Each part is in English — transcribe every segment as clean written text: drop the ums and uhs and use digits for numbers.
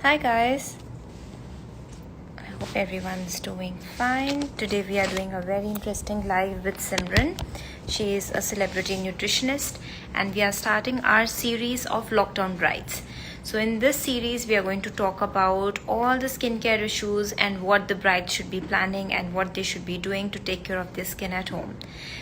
Hi guys, I hope everyone's doing fine. Today we are doing a very interesting live with Simrun. She is a celebrity nutritionist and we are starting our series of lockdown brides. So in this series we are going to talk about all the skincare issues and what the bride should be planning and what they should be doing to take care of their skin at home.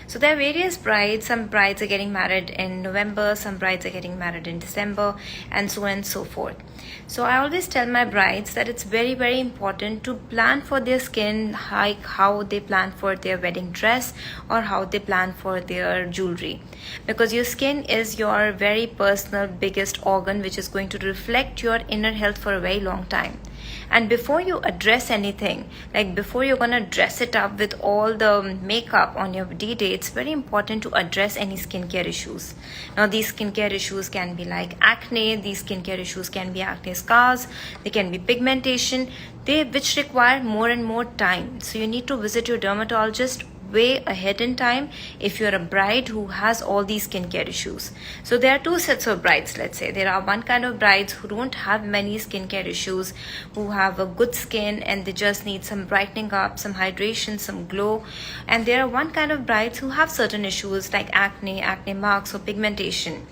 So there are various brides. Some brides are getting married in November, some brides are getting married in December, and so on and so forth. So I always tell my brides that it's very important to plan for their skin, like how they plan for their wedding dress or how they plan for their jewelry, because your skin is your very personal biggest organ which is going to reflect your inner health for a very long time. And before you address anything, like before you're gonna dress it up with all the makeup on your D-Day, it's very important to address any skincare issues. Now these skincare issues can be like acne, these skincare issues can be acne scars, they can be pigmentation, which require more and more time. So you need to visit your dermatologist way ahead in time if you're a bride who has all these skincare issues. So there are two sets of brides. Let's say there are one kind of brides who don't have many skincare issues, who have a good skin and they just need some brightening up, some hydration, some glow. And there are one kind of brides who have certain issues like acne marks or pigmentation.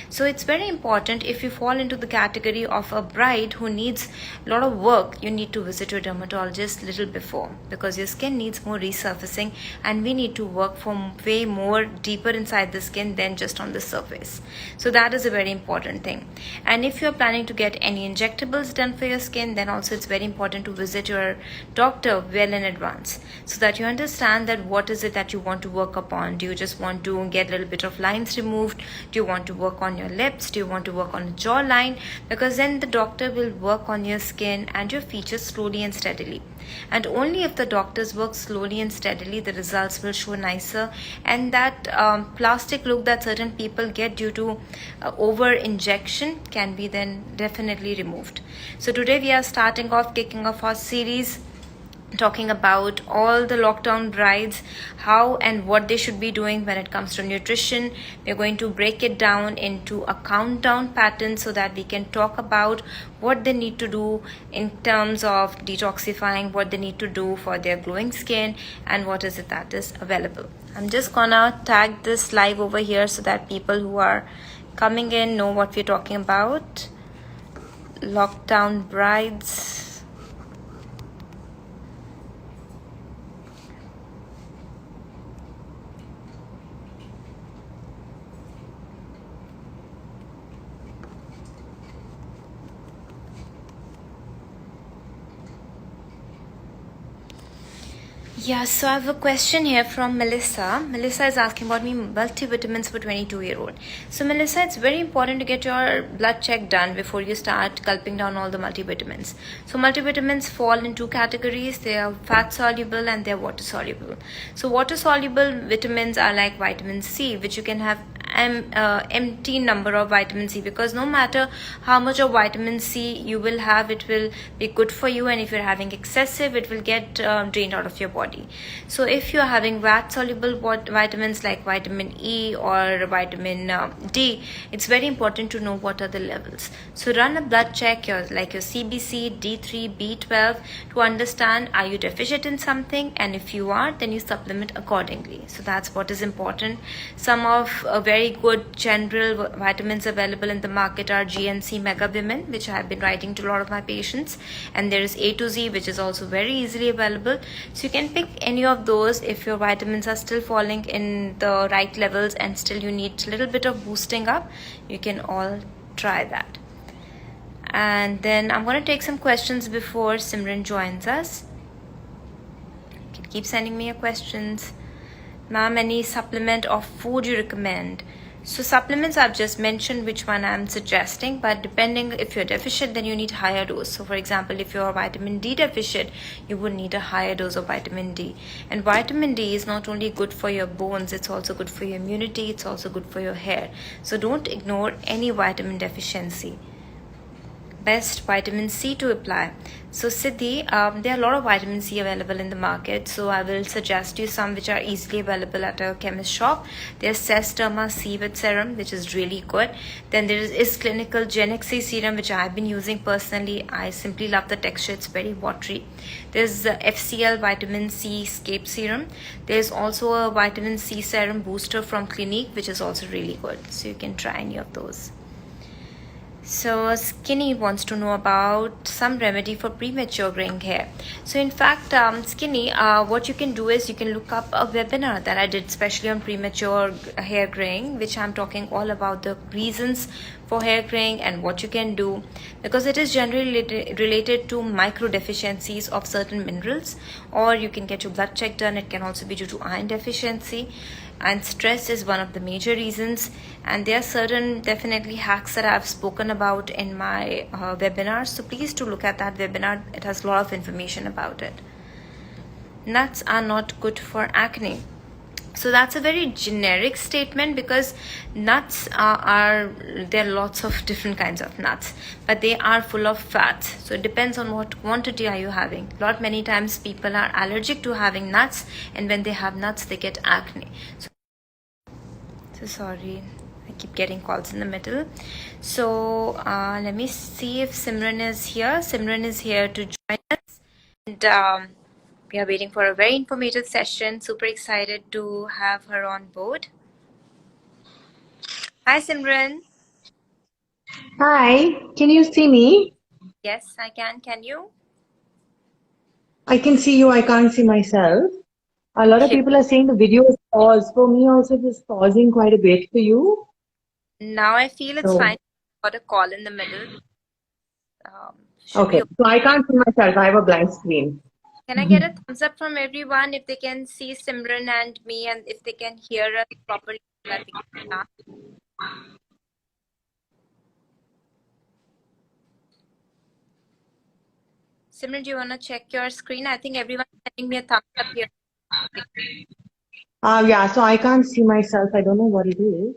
So it's very important, if you fall into the category of a bride who needs a lot of work, you need to visit your dermatologist little before, because your skin needs more resurfacing and we need to work for way more deeper inside the skin than just on the surface. So that is a very important thing. And if you're planning to get any injectables done for your skin, then also it's very important to visit your doctor well in advance, so that you understand that what is it that you want to work upon. Do you just want to get a little bit of lines removed? Do you want to work on your lips? Do you want to work on the jawline? Because then the doctor will work on your skin and your features slowly and steadily. And only if the doctors work slowly and steadily, the results will show nicer, and that plastic look that certain people get due to over injection can be then definitely removed. So today we are kicking off our series talking about all the lockdown brides, how and what they should be doing when it comes to nutrition. We're going to break it down into a countdown pattern so that we can talk about what they need to do in terms of detoxifying, what they need to do for their glowing skin, and what is it that is available. I'm just gonna tag this live over here so that people who are coming in know what we're talking about. Lockdown brides. Yeah, so I have a question here from Melissa. Melissa is asking about me multivitamins for 22-year-old. So Melissa, it's very important to get your blood check done before you start gulping down all the multivitamins. So multivitamins fall in two categories. They are fat soluble and they are water soluble. So water soluble vitamins are like vitamin C, which you can have empty number of vitamin C, because no matter how much of vitamin C you will have, it will be good for you, and if you're having excessive, it will get drained out of your body. So if you're having fat soluble vitamins like vitamin E or vitamin D, it's very important to know what are the levels. So run a blood check, like your CBC, D3, B12, to understand, are you deficient in something, and if you are, then you supplement accordingly. So that's what is important. Some of very good general vitamins available in the market are GNC Mega Women, which I have been writing to a lot of my patients, and there is A to Z, which is also very easily available. So you can pick any of those if your vitamins are still falling in the right levels and still you need a little bit of boosting up. You can all try that. And then I'm going to take some questions before Simran joins us. You can keep sending me your questions. Ma'am, any supplement or food you recommend? So supplements I've just mentioned which one I'm suggesting, but depending if you're deficient, then you need higher dose. So for example, if you're vitamin D deficient, you would need a higher dose of vitamin D. And vitamin D is not only good for your bones, it's also good for your immunity, it's also good for your hair. So don't ignore any vitamin deficiency. best vitamin C to apply. So Siddhi, there are a lot of vitamin C available in the market, so I will suggest you some which are easily available at a chemist shop. There's Derma C with serum, which is really good. Then there is Clinical Genic C serum, which I've been using personally. I simply love the texture, it's very watery. There's the FCL vitamin C scape serum. There's also a vitamin C serum booster from Clinique, which is also really good, so you can try any of those. So Skinny wants to know about some remedy for premature graying hair. So in fact, Skinny, what you can do is you can look up a webinar that I did especially on premature hair graying, which I'm talking all about the reasons for hair graying and what you can do, because it is generally related to micro deficiencies of certain minerals, or you can get your blood check done. It can also be due to iron deficiency, and stress is one of the major reasons. And there are certain definitely hacks that I've spoken about in my webinar, so please do look at that webinar. It has a lot of information about it. Nuts are not good for acne. So that's a very generic statement, because nuts there are lots of different kinds of nuts, but they are full of fats. So it depends on what quantity are you having. Many times people are allergic to having nuts, and when they have nuts they get acne. So sorry, I keep getting calls in the middle. So let me see if Simrun is here. Simrun is here to join us, and we are waiting for a very informative session. Super excited to have her on board. Hi Simrun. Hi, can you see me? Yes, I can. Can you? I can see you, I can't see myself. A lot of Okay. people are saying the video is paused. For me also it is pausing quite a bit for you. Now I feel it's So, fine. Got a call in the middle. Should be okay. okay. So I can't see myself. I have a blank screen. Can I get a thumbs up from everyone if they can see Simran and me, and if they can hear us properly so that we can start? Simran, do you want to check your screen? I think everyone's sending me a thumbs up here. Yeah, so I can't see myself. I don't know what it is.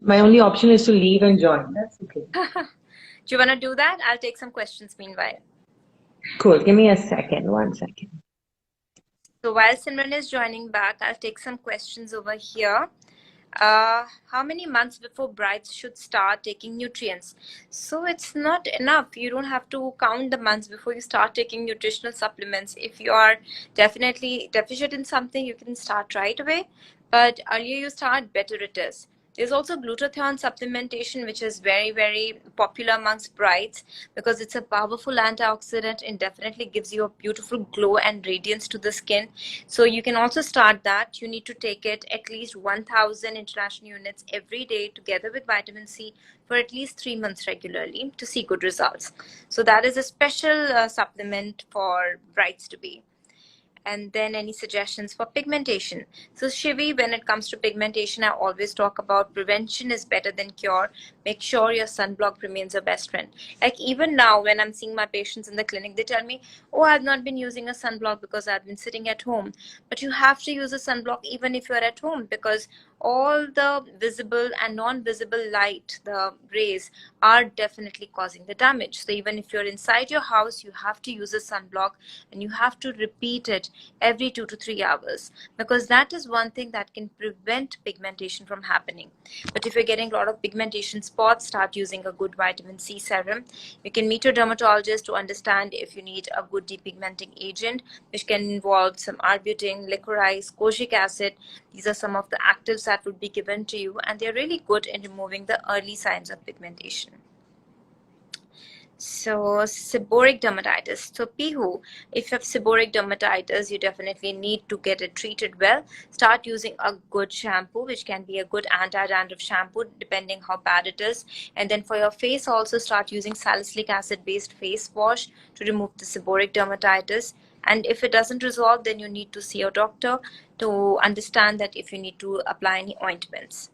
My only option is to leave and join. That's okay. Do you want to do that? I'll take some questions meanwhile. Cool. Give me a second. 1 second. So while Simran is joining back, I'll take some questions over here. How many months before brides should start taking nutrients? So it's not enough. You don't have to count the months before you start taking nutritional supplements. If you are definitely deficient in something, you can start right away. But earlier you start, better it is. There's also glutathione supplementation, which is very, very popular amongst brides, because it's a powerful antioxidant and definitely gives you a beautiful glow and radiance to the skin. So you can also start that. You need to take it at least 1000 international units every day together with vitamin C for at least 3 months regularly to see good results. So that is a special supplement for brides to be. And then any suggestions for pigmentation? So Shivi, when it comes to pigmentation, I always talk about prevention is better than cure. Make sure your sunblock remains your best friend. Like even now when I'm seeing my patients in the clinic, they tell me, oh, I've not been using a sunblock because I've been sitting at home. But you have to use a sunblock even if you're at home, because all the visible and non-visible light, the rays, are definitely causing the damage. So even if you're inside your house, you have to use a sunblock, and you have to repeat it every 2 to 3 hours, because that is one thing that can prevent pigmentation from happening. But if you're getting a lot of pigmentation spots, start using a good vitamin C serum. You can meet your dermatologist to understand if you need a good depigmenting agent, which can involve some arbutin, licorice, kojic acid. These are some of the actives that would be given to you, and they're really good in removing the early signs of pigmentation. So seborrheic dermatitis. So Pihu, if you have seborrheic dermatitis, you definitely need to get it treated well. Start using a good shampoo, which can be a good anti-dandruff shampoo, depending how bad it is. And then for your face, also start using salicylic acid-based face wash to remove the seborrheic dermatitis. And if it doesn't resolve, then you need to see your doctor to understand that if you need to apply any ointments.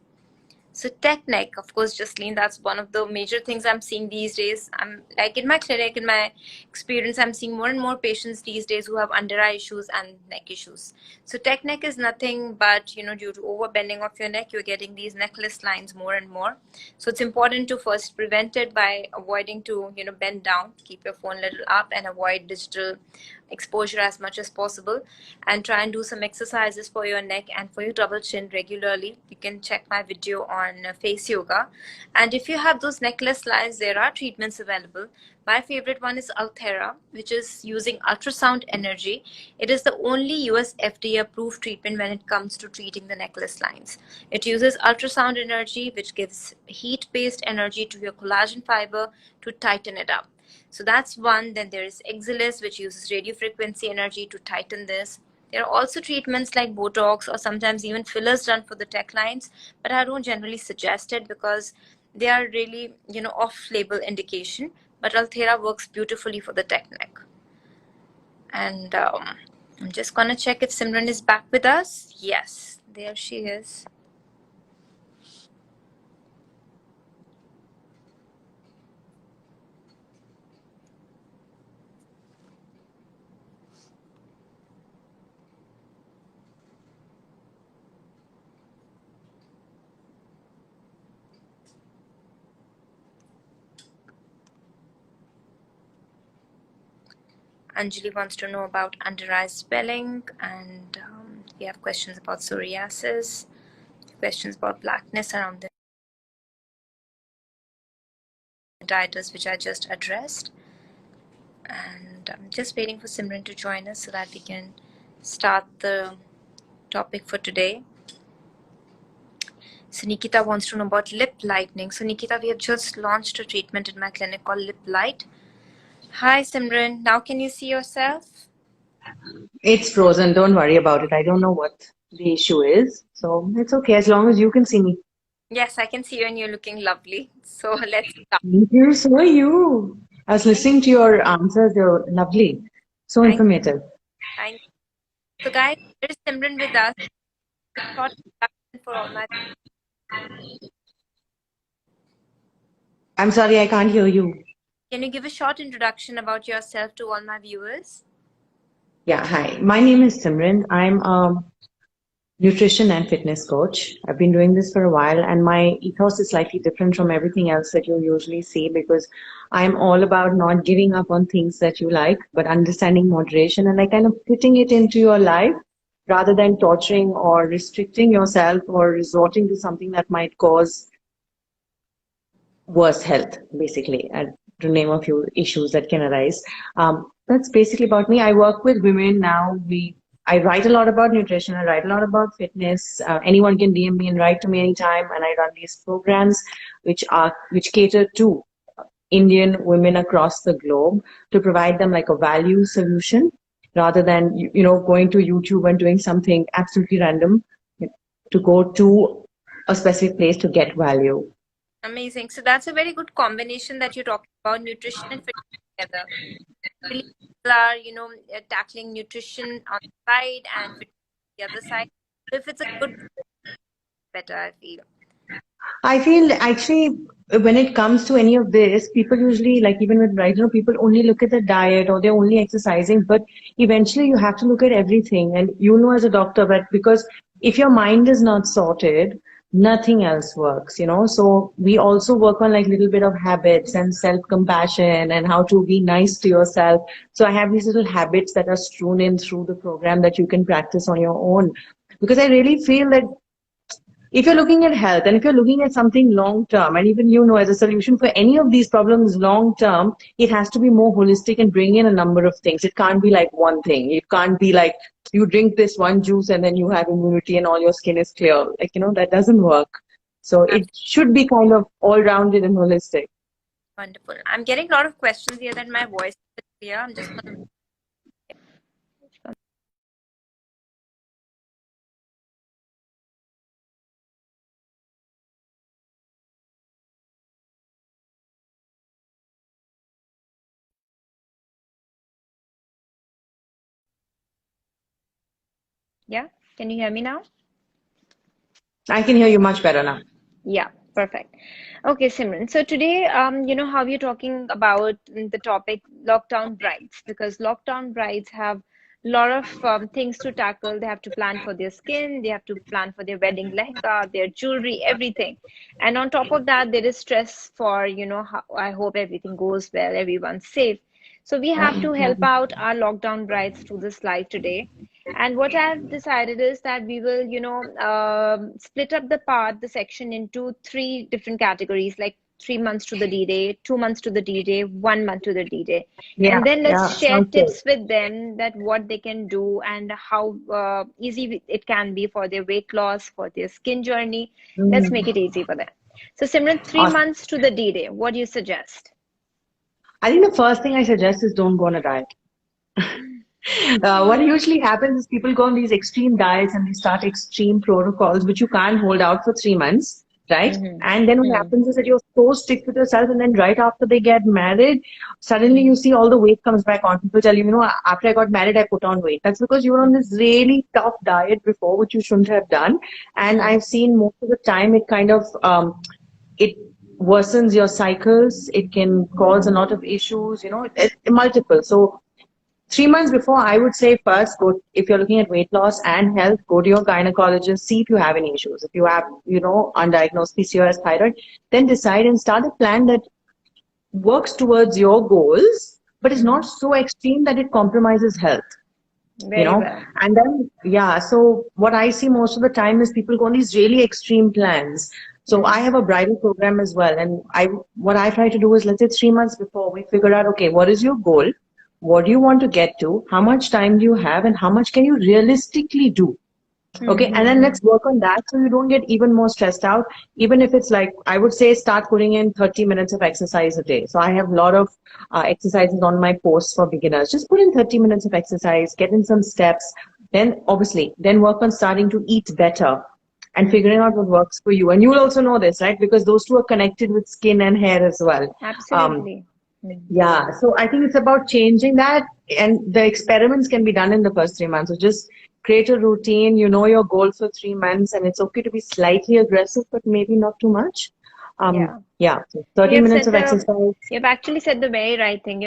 So tech neck, of course, Justine, that's one of the major things I'm seeing these days. I'm like in my clinic, in my experience, I'm seeing more and more patients these days who have under eye issues and neck issues. So tech neck is nothing but, due to overbending of your neck, you're getting these necklace lines more and more. So it's important to first prevent it by avoiding to, bend down, keep your phone a little up and avoid digital exposure as much as possible, and try and do some exercises for your neck and for your double chin regularly. You can check my video on face yoga. And if you have those necklace lines, there are treatments available. My favorite one is Althera, which is using ultrasound energy. It is the only US FDA approved treatment when it comes to treating the necklace lines. It uses ultrasound energy, which gives heat based energy to your collagen fiber to tighten it up. So that's one. Then there is Exilis, which uses radio frequency energy to tighten this. There are also treatments like Botox or sometimes even fillers done for the tech lines, but I don't generally suggest it because they are really, off-label indication. But Althera works beautifully for the tech neck. And I'm just gonna check if Simran is back with us. Yes, there she is. Anjali wants to know about under eye spelling, and we have questions about psoriasis, questions about blackness around the titles, which I just addressed. And I'm just waiting for Simran to join us so that we can start the topic for today. So Nikita wants to know about lip lightening. So Nikita, we have just launched a treatment in my clinic called Lip Light. Hi Simran, now can you see yourself? It's frozen. Don't worry about it. I don't know what the issue is. So it's okay as long as you can see me. Yes, I can see you and you're looking lovely. So let's start. Thank you. So are you. I was listening to your answers. They're lovely. So Thank, informative. thank you. So guys, there is Simran with us. A short introduction for all my. I'm sorry, I can't hear you. Can you give a short introduction about yourself to all my viewers? Yeah, hi. My name is Simran. I'm a nutrition and fitness coach. I've been doing this for a while, and my ethos is slightly different from everything else that you usually see because I'm all about not giving up on things that you like, but understanding moderation and like kind of fitting it into your life rather than torturing or restricting yourself or resorting to something that might cause worse health, basically, and to name a few issues that can arise. That's basically about me. I work with women now. I write a lot about nutrition. I write a lot about fitness. Anyone can DM me and write to me anytime, and I run these programs which cater to Indian women across the globe to provide them like a value solution rather than going to YouTube and doing something absolutely random to go to a specific place to get value. Amazing. So that's a very good combination that you're talking about nutrition and fitness together. Really people are, tackling nutrition on the side and fitness on the other side. So if it's a good, better, I feel. I feel actually when it comes to any of this, people usually like even with bridal, people only look at the diet or they're only exercising, but eventually you have to look at everything. And you know as a doctor, but because if your mind is not sorted, nothing else works. So we also work on like little bit of habits and self-compassion and how to be nice to yourself. So I have these little habits that are strewn in through the program that you can practice on your own. Because I really feel that if you're looking at health and if you're looking at something long term, and even as a solution for any of these problems long term, it has to be more holistic and bring in a number of things. It can't be like one thing. It can't be like you drink this one juice and then you have immunity and all your skin is clear. That doesn't work. So it should be kind of all rounded and holistic. Wonderful. I'm getting a lot of questions here that my voice is clear. I'm just going to. Yeah. Can you hear me now? I can hear you much better now. Yeah, perfect. Okay, Simran. So today, how we're talking about the topic lockdown brides, because lockdown brides have a lot of things to tackle. They have to plan for their skin, they have to plan for their wedding lehenga, their jewelry, everything. And on top of that, there is stress for, how, I hope everything goes well, everyone's safe. So we have to Yeah. help out our lockdown brides through this live today. And what I've decided is that we will, split up the section into three different categories, like 3 months to the D-Day, 2 months to the D-Day, 1 month to the D-Day. Yeah, And then let's yeah, share sounds good. tips with them that what they can do and how easy it can be for their weight loss, for their skin journey. Let's make it easy for them. So Simran, three Awesome. months to the D-Day, what do you suggest? I think the first thing I suggest is don't go on a diet. What usually happens is people go on these extreme diets and they start extreme protocols, which you can't hold out for 3 months, right? Mm-hmm. And then what happens is that you're so strict with yourself, and then right after they get married, suddenly you see all the weight comes back on. People tell you, after I got married, I put on weight. That's because you were on this really tough diet before, which you shouldn't have done. And Mm-hmm. I've seen most of the time it kind of it worsens your cycles. It can cause a lot of issues, multiple. So 3 months before, I would say first go, if you're looking at weight loss and health, go to your gynecologist, see if you have any issues. If you have, undiagnosed PCOS, thyroid, then decide and start a plan that works towards your goals, but is not Mm-hmm. so extreme that it compromises health, you Very know. well. And then, yeah, so what I see most of the time is people go on these really extreme plans. So I Mm-hmm. have a bridal program as well. And what I try to do is, let's say 3 months before, we figure out, okay, what is your goal? What do you want to get to? How much time do you have? And how much can you realistically do? Okay, and then Mm-hmm. let's work on that so you don't get even more stressed out. Even if it's like, I would say start putting in 30 minutes of exercise a day. So I have a lot of exercises on my posts for beginners. Just put in 30 minutes of exercise, get in some steps. Then obviously, then work on starting to eat better and figuring out what works for you. And you will also know this, right? Because those two are connected with skin and hair as well. Absolutely. Yeah, so I think it's about changing that, and the experiments can be done in the first 3 months. So just create a routine, you know your goal for 3 months, and it's okay to be slightly aggressive, but maybe not too much. Yeah. Yeah, so You 30 have minutes said of the exercise. you've actually said the very right thing.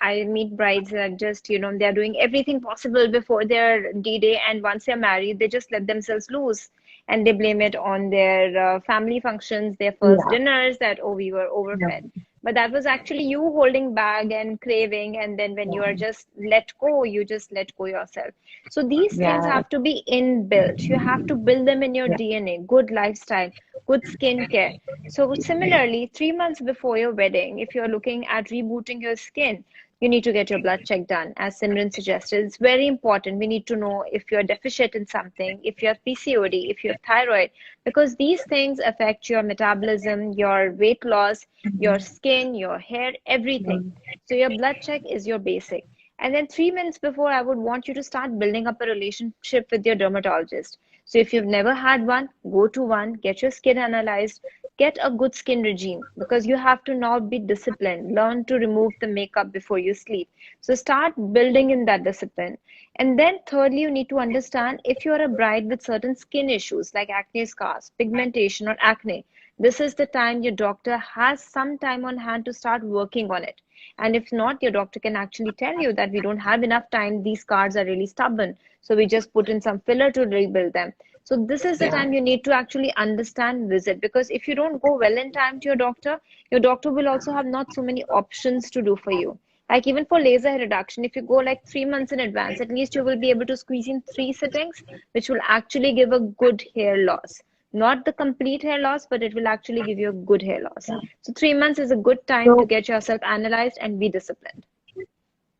I meet brides that just, they're doing everything possible before their D-Day, and once they're married, they just let themselves loose and they blame it on their family functions, their first Yeah, dinners, that, oh, we were yeah, overfed. But that was actually you holding back and craving, and then when you are yeah, just let go, you just let go yourself. So these things yeah, have to be inbuilt. You have to build them in your yeah, DNA, good lifestyle, good skincare. So similarly, 3 months before your wedding, if you're looking at rebooting your skin, you need to get your blood check done. As Simran suggested, it's very important. We need to know if you're deficient in something, if you have PCOD, if you have thyroid, because these things affect your metabolism, your weight loss, your skin, your hair, everything. So your blood check is your basic. And then 3 months before, I would want you to start building up a relationship with your dermatologist. So if you've never had one, go to one, get your skin analyzed, get a good skin regime, because you have to now be disciplined. Learn to remove the makeup before you sleep. So start building in that discipline. And then thirdly, you need to understand if you're a bride with certain skin issues like acne scars, pigmentation, or acne, this is the time your doctor has some time on hand to start working on it. And if not, your doctor can actually tell you that we don't have enough time. These scars are really stubborn. So we just put in some filler to rebuild them. So this is the yeah. time you need to actually understand, visit, because if you don't go well in time to your doctor will also have not so many options to do for you. Like even for laser hair reduction, if you go like 3 months in advance, at least you will be able to squeeze in three sittings, which will actually give a good hair loss. Not the complete hair loss, but it will actually give you a good hair loss. So 3 months is a good time to So get yourself analyzed and be disciplined.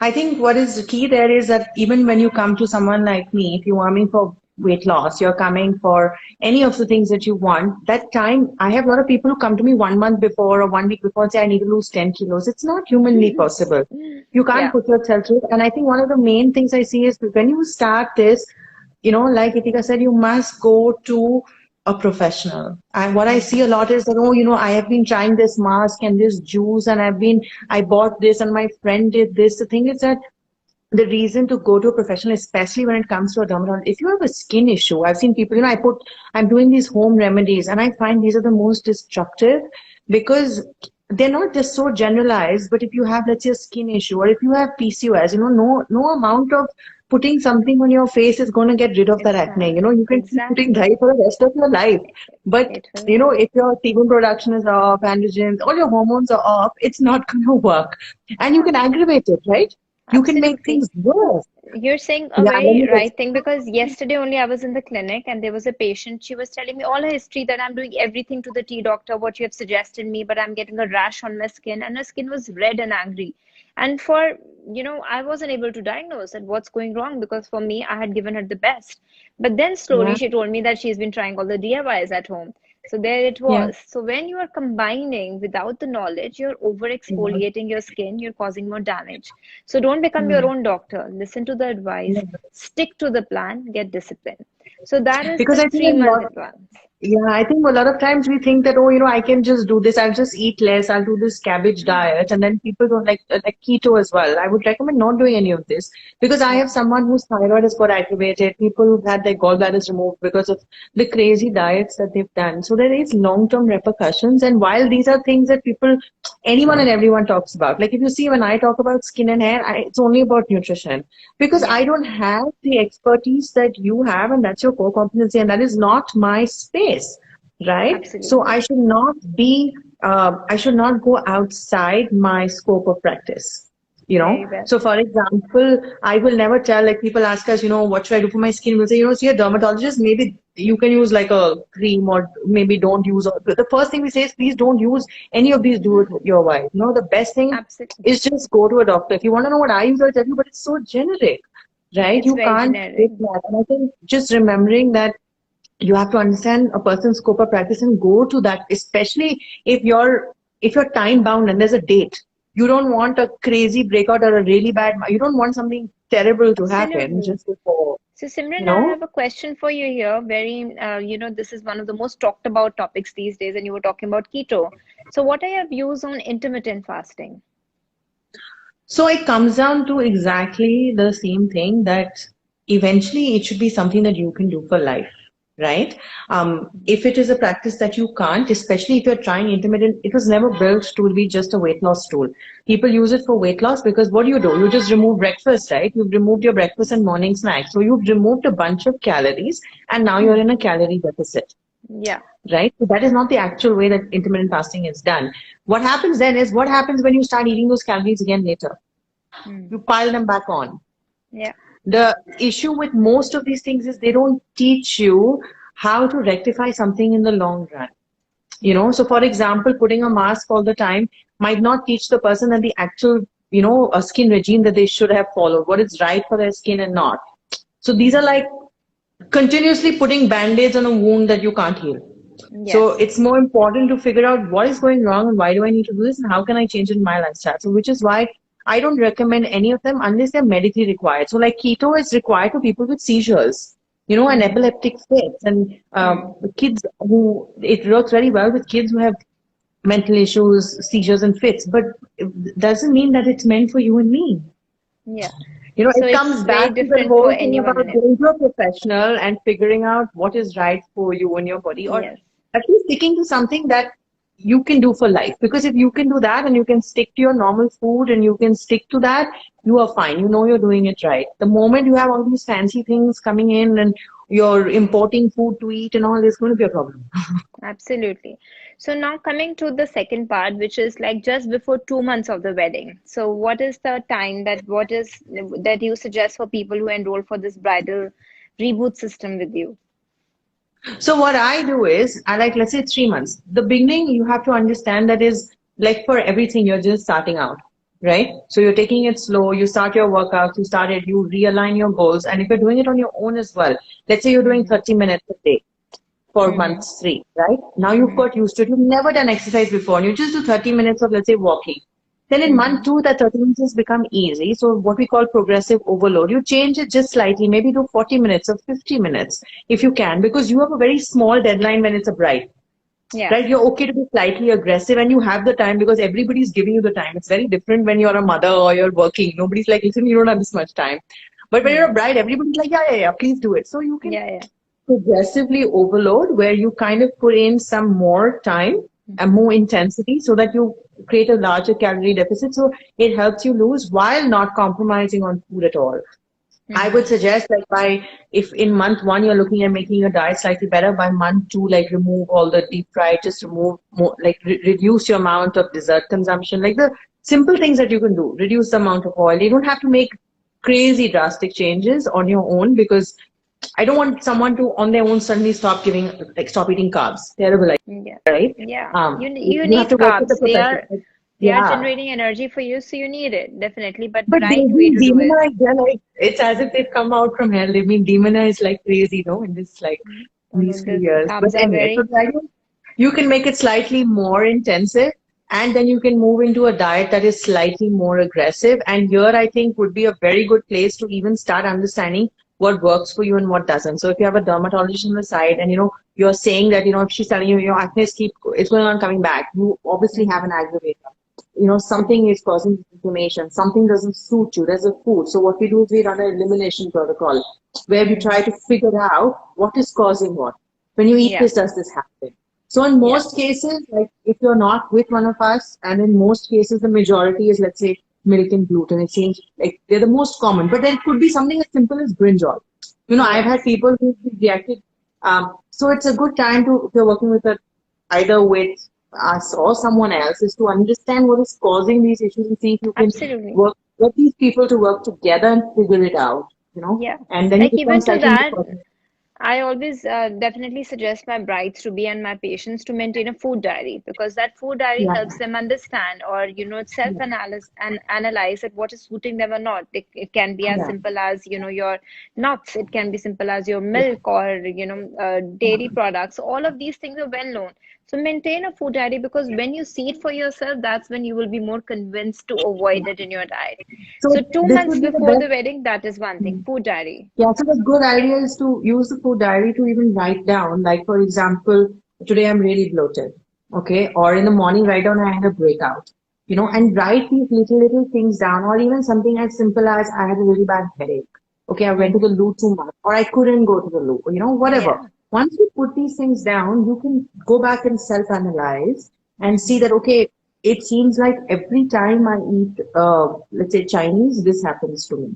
I think what is key there is that even when you come to someone like me, if you want me for weight loss, you're coming for any of the things that you want, that time, I have a lot of people who come to me 1 month before or 1 week before and say, I need to lose 10 kilos. It's not humanly possible. You can't Yeah. put yourself through it. And I think one of the main things I see is when you start this, like Itika said, you must go to a professional. And what I see a lot is that, oh, I have been trying this mask and this juice and I bought this and my friend did this. The thing is that the reason to go to a professional, especially when it comes to a dermatologist. If you have a skin issue, I've seen people, I'm doing these home remedies and I find these are the most destructive because they're not just so generalized, but if you have, let's say, a skin issue or if you have PCOS, no amount of putting something on your face is going to get rid of that acne. You can keep putting dye for the rest of your life. But, if your sebum production is off, androgens, all your hormones are off, it's not going to work. And you can aggravate it, right? You can make things worse. You're saying a very right thing, because yesterday only I was in the clinic and there was a patient. She was telling me all her history, that I'm doing everything to the T, doctor, what you have suggested me, but I'm getting a rash on my skin, and her skin was red and angry. And I wasn't able to diagnose that what's going wrong, because for me, I had given her the best. But then slowly she told me that she's been trying all the DIYs at home. So there it was. So when you are combining without the knowledge, you're over exfoliating your skin, you're causing more damage. So don't become your own doctor. Listen to the advice, stick to the plan, get discipline. So that is because the 3-month advance. Yeah, I think a lot of times we think that, I can just do this. I'll just eat less. I'll do this cabbage diet. And then people don't like keto as well. I would recommend not doing any of this because I have someone whose thyroid has got aggravated, people who've had their gallbladders removed because of the crazy diets that they've done. So there is long-term repercussions. And while these are things that anyone and everyone talks about, like if you see when I talk about skin and hair, it's only about nutrition because I don't have the expertise that you have, and that's your core competency, and that is not my space. Right? Absolutely. So I should not go outside my scope of practice, So for example, I will never tell, like people ask us, what should I do for my skin? We'll say, see a dermatologist, maybe you can use like a cream or maybe don't use. The first thing we say is please don't use any of these, do it your wife. The best thing is just go to a doctor. If you want to know what I use, I'll tell you, but it's so generic, right? You can't take that. And I think just remembering that you have to understand a person's scope of practice and go to that, especially if you're time bound and there's a date. You don't want a crazy breakout or a really bad, you don't want something terrible to happen just before. So Simran, I have a question for you here. Very, this is one of the most talked about topics these days, and you were talking about keto. So what are your views on intermittent fasting? So it comes down to exactly the same thing, that eventually it should be something that you can do for life. Right? If it is a practice that you can't, especially if you're trying intermittent, it was never built to be just a weight loss tool. People use it for weight loss because what do? You just remove breakfast, right? You've removed your breakfast and morning snack. So you've removed a bunch of calories and now you're in a calorie deficit. Yeah. Right? So that is not the actual way that intermittent fasting is done. What happens then is what happens when you start eating those calories again later? You pile them back on. Yeah. The issue with most of these things is they don't teach you how to rectify something in the long run. So for example, putting a mask all the time might not teach the person that the actual, a skin regime that they should have followed, what is right for their skin and not. So these are like continuously putting band-aids on a wound that you can't heal. Yes. So it's more important to figure out what is going wrong and why do I need to do this and how can I change it in my lifestyle. So which is why I don't recommend any of them unless they're medically required. So like keto is required for people with seizures, and epileptic fits, and kids it works very well with kids who have mental issues, seizures and fits, but it doesn't mean that it's meant for you and me. Yeah. So it comes back to the whole thing about going to a professional and figuring out what is right for you and your body, or at least sticking to something that you can do for life. Because if you can do that and you can stick to your normal food and you can stick to that, you are fine. You're doing it right. The moment you have all these fancy things coming in and you're importing food to eat and all, there's going to be a problem. Absolutely. So now coming to the second part, which is like just before 2 months of the wedding. So what is the time that you suggest for people who enroll for this bridal reboot system with you? So what I do is, let's say 3 months. The beginning, you have to understand that is like for everything, you're just starting out, right? So you're taking it slow, you start your workouts, you realign your goals. And if you're doing it on your own as well, let's say you're doing 30 minutes a day for months 3, right? Now you've got used to it. You've never done exercise before. And you just do 30 minutes of, let's say, walking. Then in month 2, that 30 minutes has become easy. So what we call progressive overload. You change it just slightly, maybe do 40 minutes or 50 minutes if you can, because you have a very small deadline when it's a bride. Yeah. right? You're okay to be slightly aggressive and you have the time because everybody's giving you the time. It's very different when you're a mother or you're working. Nobody's like, listen, you don't have this much time. But when you're a bride, everybody's like, yeah, please do it. So you can Yeah, yeah. progressively overload where you kind of put in some more time and more intensity so that you create a larger calorie deficit. So it helps you lose while not compromising on food at all. I would suggest like if in month one you're looking at making your diet slightly better, by month two, like remove all the deep fried, just remove more, like reduce your amount of dessert consumption, like the simple things that you can do, reduce the amount of oil. You don't have to make crazy drastic changes on your own because I don't want someone to on their own suddenly stop eating carbs. Terrible, Yeah. right? Yeah. You You have need to work with the carbs. professional. They are Yeah. generating energy for you, so you need it, definitely. But the But right they've way been to do it. demonized. They're like, it's as if they've come out from hell. They've been demonized like crazy, in this Oh, in no, these few the years. But carbs are anyway, so very, the idea is you can make it slightly more intensive and then you can move into a diet that is slightly more aggressive. And here I think would be a very good place to even start understanding what works for you and what doesn't. So if you have a dermatologist on the side and you're saying that if she's telling you your acne it's going on coming back, you obviously have an aggravator. Something is causing inflammation, something doesn't suit you, there's a food. So what we do is we run an elimination protocol where we try to figure out what is causing what. When you eat yeah, this, does this happen? So in yeah, most cases, like if you're not with one of us, and in most cases, the majority is, let's say, milk and gluten. It seems like they're the most common, but there could be something as simple as brinjal. I've yes, had people who've reacted. So it's a good time to, if you're working with either with us or someone else, is to understand what is causing these issues and see if you can absolutely. get these people to work together and figure it out. Yeah. And then you Like become even to slightly more that, personal. I always definitely suggest my brides to be and my patients to maintain a food diary, because that food diary Yeah. helps them understand, or self-analyze and analyze that what is suiting them or not. It can be as Yeah. simple as your nuts. It can be simple as your milk, or dairy products. All of these things are well known. So maintain a food diary, because when you see it for yourself, that's when you will be more convinced to avoid it in your diet. So So two this months would be the before the best. wedding, that is one thing. Food diary. Yeah, so the good idea is to use the food diary to even write down, like for example, today I'm really bloated, okay? Or in the morning, write down I had a breakout, and write these little things down, or even something as simple as I had a really bad headache. Okay, I went to the loo too much, or I couldn't go to the loo, whatever. Yeah. Once you put these things down, you can go back and self-analyze and see that, okay, it seems like every time I eat, let's say Chinese, this happens to me.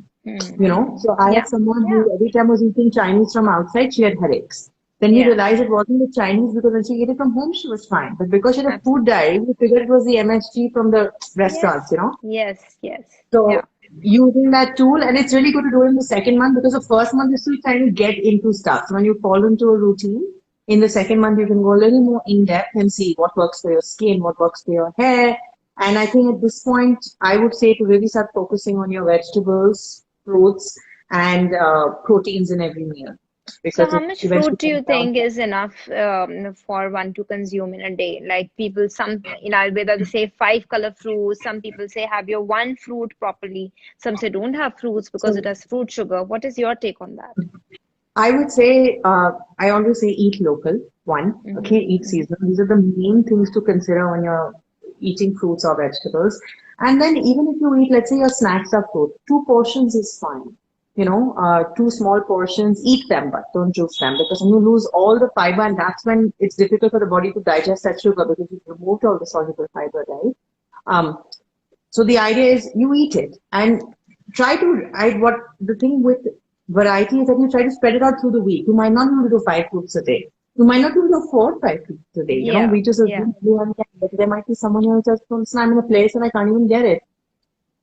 So I Yeah. had someone Yeah. who every time was eating Chinese from outside, she had headaches. Then we Yeah. realized it wasn't the Chinese because when she ate it from home, she was fine. But because she had a food Absolutely. diary, we figured it was the MSG from the Yes. restaurants. Yes. Yes. Yeah. So using that tool, and it's really good to do it in the second month because the first month you're still trying to get into stuff. So when you fall into a routine, in the second month you can go a little more in depth and see what works for your skin, what works for your hair. And I think at this point, I would say to really start focusing on your vegetables, fruits, and proteins in every meal So because how it much eventually fruit do comes you down think to is enough for one to consume in a day? Like people, some in Ayurveda they say five color fruits. Some people say have your one fruit properly. Some say don't have fruits because so it has fruit sugar. What is your take on that? I would say, I always say eat local, one, okay, eat Hmm. seasonal. These are the main things to consider when you're eating fruits or vegetables. And then even if you eat, let's say your snacks are fruit, two portions is fine. Two small portions, eat them, but don't juice them because when you lose all the fiber, and that's when it's difficult for the body to digest that sugar because you've removed all the soluble fiber, right? Um, so the idea is you eat it and try to, what the thing with variety is that you try to spread it out through the week. You might not be able to do 5 fruits a day. You might not be able to afford 5 fruits a day. Yeah, We just yeah, assume everyone can, but there might be someone else that's listen, I'm in a place and I can't even get it.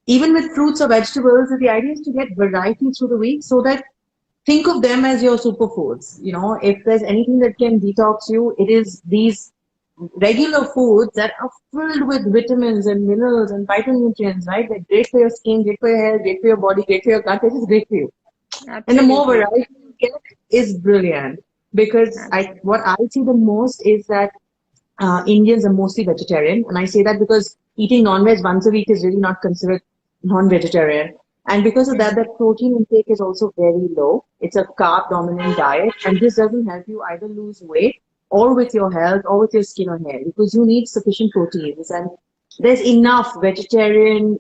Even with fruits or vegetables, the idea is to get variety through the week so that think of them as your superfoods. If there's anything that can detox you, it is these regular foods that are filled with vitamins and minerals and phytonutrients, right? They're great for your skin, great for your hair, great for your body, great for your gut. They're just great for you. And the more absolutely, variety you get is brilliant because what absolutely. I see the most is that Indians are mostly vegetarian. And I say that because eating non-veg once a week is really not considered non-vegetarian. And because of that, that protein intake is also very low. It's a carb dominant diet. And this doesn't help you either lose weight or with your health or with your skin or hair, because you need sufficient proteins, and there's enough vegetarian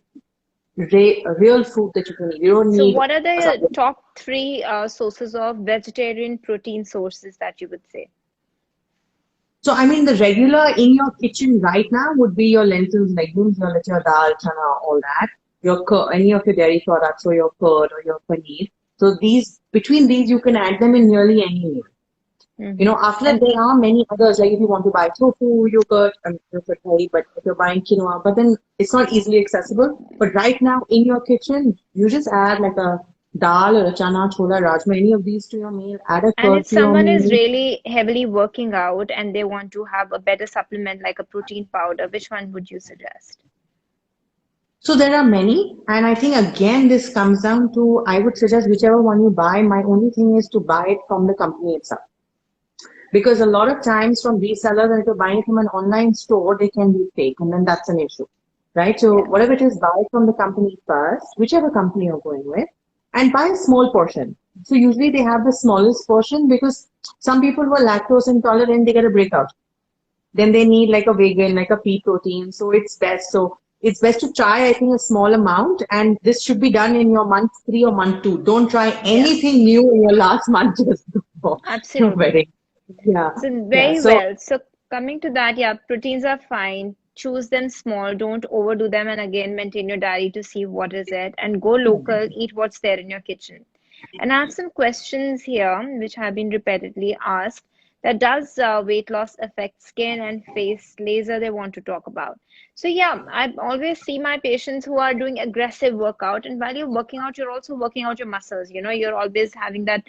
real food that you can eat. You don't So need what are a the supplement. top three sources of vegetarian protein sources that you would say? So, I mean, the regular in your kitchen right now would be your lentils, legumes, your dal, chana, all that. Your any of your dairy products, or your curd, or your paneer. So between these, you can add them in nearly any meal. After that, And there are many others, like if you want to buy tofu, yogurt, yogurt, but if you're buying quinoa, but then it's not easily accessible. But right now, in your kitchen, you just add like a dal or a chana, chola, rajma, any of these to your meal, add a and curd if to your someone is meal. really heavily working out and they want to have a better supplement like a protein powder, which one would you suggest? So there are many, and I think again, this comes down to, I would suggest whichever one you buy. My only thing is to buy it from the company itself. Because a lot of times from resellers, and if you're buying it from an online store, they can be fake, and then that's an issue, right? So Yeah. whatever it is, buy it from the company first, whichever company you're going with, and buy a small portion. So usually they have the smallest portion, because some people who are lactose intolerant, they get a breakout. Then they need like a vegan, like a pea protein. So it's best. So it's best to try, I think, a small amount, and this should be done in your month 3 or month 2. Don't try Yeah, anything new in your last month just before your absolutely. wedding. Yeah, So yeah. very So well. So coming to that, yeah, proteins are fine. Choose them small, don't overdo them, and again maintain your diary to see what is it, and go local, eat what's there in your kitchen. And I have some questions here which have been repeatedly asked. That does weight loss affect skin and face laser they want to talk about. So yeah, I always see my patients who are doing aggressive workout, and while you're working out, you're also working out your muscles. You're always having that,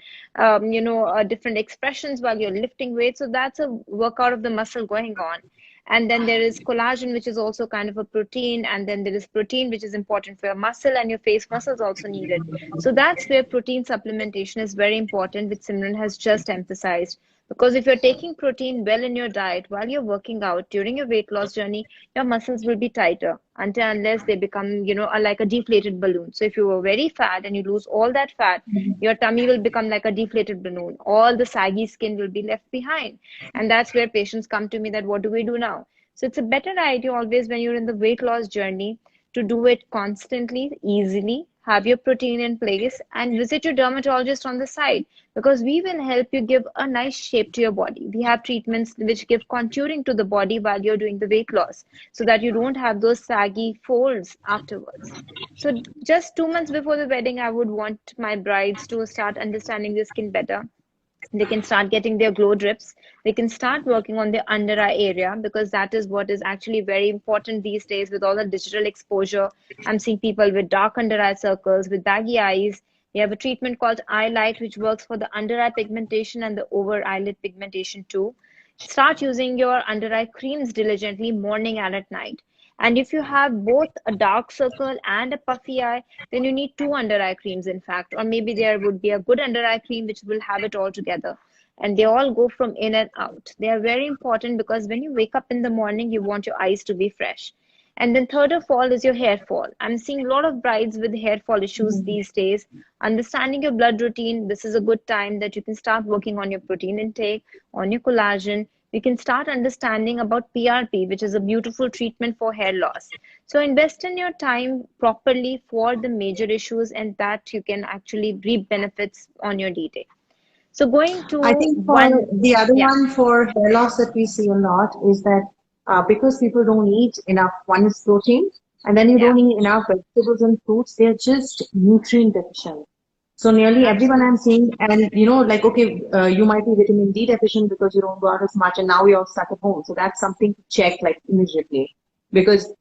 different expressions while you're lifting weights. So that's a workout of the muscle going on. And then there is collagen, which is also kind of a protein. And then there is protein, which is important for your muscle, and your face muscles also need it. So that's where protein supplementation is very important, which Simran has just emphasized. Because if you're taking protein well in your diet while you're working out during your weight loss journey, your muscles will be tighter until unless they become, like a deflated balloon. So if you were very fat and you lose all that fat, your tummy will become like a deflated balloon. All the saggy skin will be left behind. And that's where patients come to me that what do we do now? So it's a better idea always when you're in the weight loss journey to do it constantly, easily, have your protein in place, and visit your dermatologist on the side, because we will help you give a nice shape to your body. We have treatments which give contouring to the body while you're doing the weight loss so that you don't have those saggy folds afterwards. So just 2 months before the wedding, I would want my brides to start understanding their skin better. They can start getting their glow drips. They can start working on their under eye area, because that is what is actually very important these days with all the digital exposure. I'm seeing people with dark under eye circles, with baggy eyes. We have a treatment called eye light, which works for the under eye pigmentation and the over eyelid pigmentation too. Start using your under eye creams diligently morning and at night. And if you have both a dark circle and a puffy eye, then you need two under eye creams, in fact, or maybe there would be a good under eye cream which will have it all together. And they all go from in and out. They are very important because when you wake up in the morning, you want your eyes to be fresh. And then third of all is your hair fall. I'm seeing a lot of brides with hair fall issues these days. Understanding your blood routine, this is a good time that you can start working on your protein intake, on your collagen. We can start understanding about PRP, which is a beautiful treatment for hair loss. So invest in your time properly for the major issues, and that you can actually reap benefits on your D-Day. So going to I think for one, the other yeah, one for hair loss that we see a lot is that because people don't eat enough, one is protein, and then you yeah, don't eat enough vegetables and fruits, they're just nutrient deficient. So nearly everyone I'm absolutely. seeing, and like, okay, you might be vitamin D deficient because you don't go out as much, and now you're stuck at home. So that's something to check like immediately, because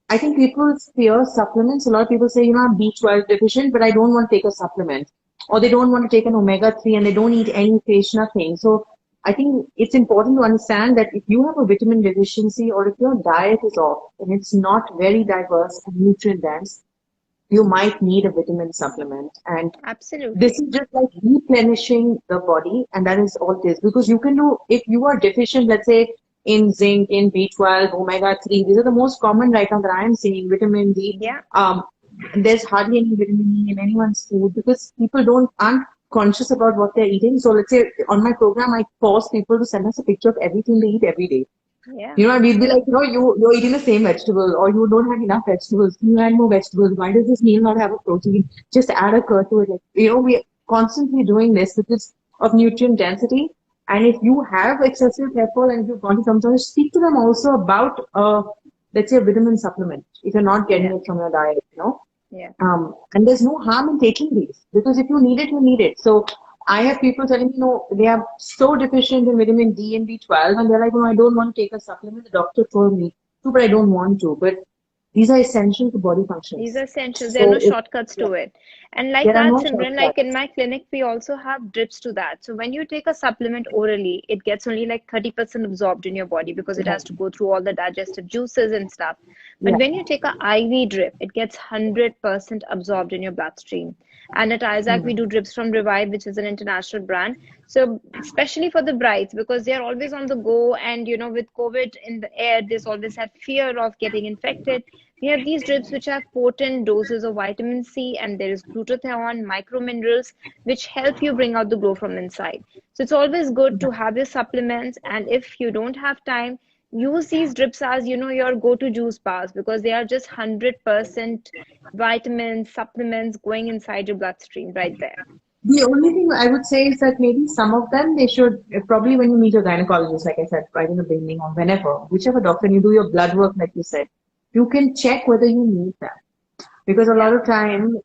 I think people fear supplements. A lot of people say, I'm B12 deficient, but I don't want to take a supplement, or they don't want to take an omega-3 and they don't eat any fish, nothing. So I think it's important to understand that if you have a vitamin deficiency, or if your diet is off and it's not very diverse and nutrient dense, you might need a vitamin supplement. And this Absolutely. is just like replenishing the body, and that is all it is. Because you can do, if you are deficient, let's say in zinc, in B12, omega-3, these are the most common right now that I am seeing, vitamin D. Yeah. There's hardly any vitamin E in anyone's food because people aren't conscious about what they're eating. So let's say on my program, I force people to send us a picture of everything they eat every day. Yeah. You know, we'd be like, you're eating the same vegetable, or you don't have enough vegetables. Can you add more vegetables? Why does this meal not have a protein? Just add a curd to it. Like, we're constantly doing this because of nutrient density. And if you have excessive hair fall and if you've gone to dermatologist, speak to them also about, let's say, a vitamin supplement if you're not getting it from your diet, Yeah. And there's no harm in taking these because if you need it, you need it. So I have people telling me, they are so deficient in vitamin D and B12, and they're like, no, I don't want to take a supplement. The doctor told me to, but I don't want to. But these are essential to body functions. These are essential. There are So no shortcuts to it. And like there are that, no Simran, shortcuts. like in my clinic, we also have drips to that. So when you take a supplement orally, it gets only like 30% absorbed in your body because it has to go through all the digestive juices and stuff. But Yeah. when you take a IV drip, it gets 100% absorbed in your bloodstream. And at Isaac, we do drips from Revive, which is an international brand. So especially for the brides, because they are always on the go, and with COVID in the air, there's always that fear of getting infected. We have these drips which have potent doses of vitamin C, and there is glutathione, microminerals, which help you bring out the glow from inside. So it's always good to have your supplements, and if you don't have time, use these drips as your go-to juice bars because they are just 100% vitamins, supplements going inside your bloodstream right there. The only thing I would say is that maybe some of them, they should, probably when you meet your gynecologist, like I said, right in the beginning or whenever, whichever doctor, and you do your blood work, like you said, you can check whether you need that. Because a lot of time,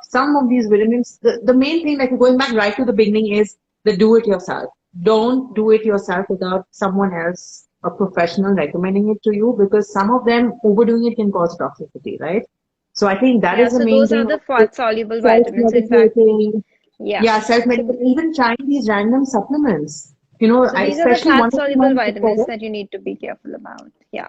some of these vitamins, the main thing, like going back right to the beginning, is the do it yourself. Don't do it yourself without someone else, a professional, recommending it to you, because some of them overdoing it can cause toxicity, right? So I think that Yeah, is the so main those are thing. the fat-soluble vitamins. In fact, Self-medicating, yeah. yeah, So self-medicating, even trying these random supplements. so I these are the especially one of the fat-soluble ones vitamins before. that you need to be careful about. Yeah.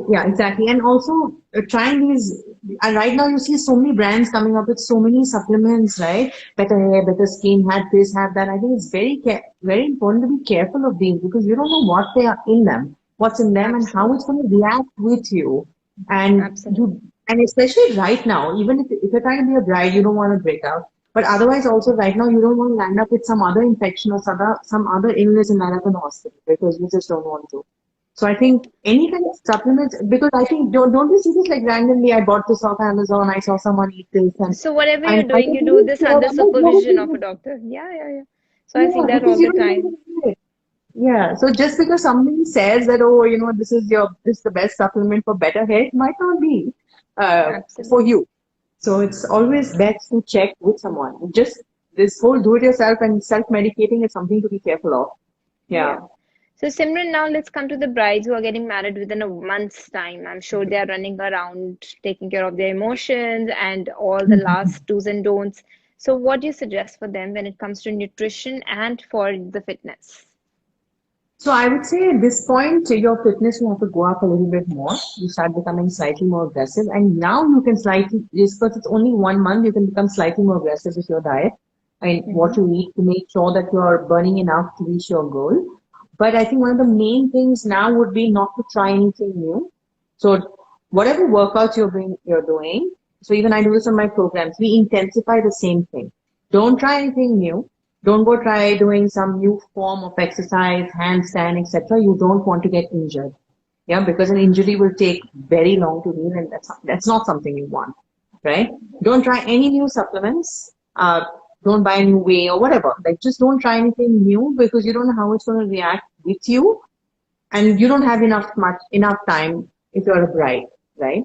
Yeah, exactly. And also trying these, right now you see so many brands coming up with so many supplements, right? Better hair, better skin, have this, have that. I think it's very important to be careful of these because you don't know what they are in them, what's in them, and how it's Absolutely. going to react with you. And Absolutely. and especially right now, even if you're trying to be a bride, you don't want to break out. But otherwise, also right now, you don't want to land up with some other infection or some other illness and land up in the hospital because you just don't want to. So I think any kind of supplements, because I think don't you see this like randomly? I bought this off Amazon. I saw someone eat this, and So whatever you're and I doing, was you do really this scared. under I'm like, what is supervision of a this? doctor. Yeah, yeah, yeah. So I see Yeah, that because all you the don't know time. what it is. Yeah, so just because somebody says that, oh, this is the best supplement for better hair, it might not be for Absolutely. you. So it's always best to check with someone. Just this whole do-it-yourself and self-medicating is something to be careful of. Yeah. Yeah. So Simran, now let's come to the brides who are getting married within a month's time. I'm sure they are running around taking care of their emotions and all the last do's and don'ts. So what do you suggest for them when it comes to nutrition and for the fitness? So I would say at this point, your fitness will have to go up a little bit more. You start becoming slightly more aggressive. And now you can slightly, just because it's only 1 month, you can become slightly more aggressive with your diet and what Mm-hmm. you eat to make sure that you're burning enough to reach your goal. But I think one of the main things now would be not to try anything new. So whatever workouts you're doing, so even I do this on my programs, we intensify the same thing. Don't try anything new. Don't go try doing some new form of exercise, handstand, etc. You don't want to get injured. Yeah, because an injury will take very long to heal, and that's not something you want, right? Don't try any new supplements. Don't buy a new whey or whatever. Like, just don't try anything new because you don't know how it's going to react with you, and you don't have enough time if you're a bride, right?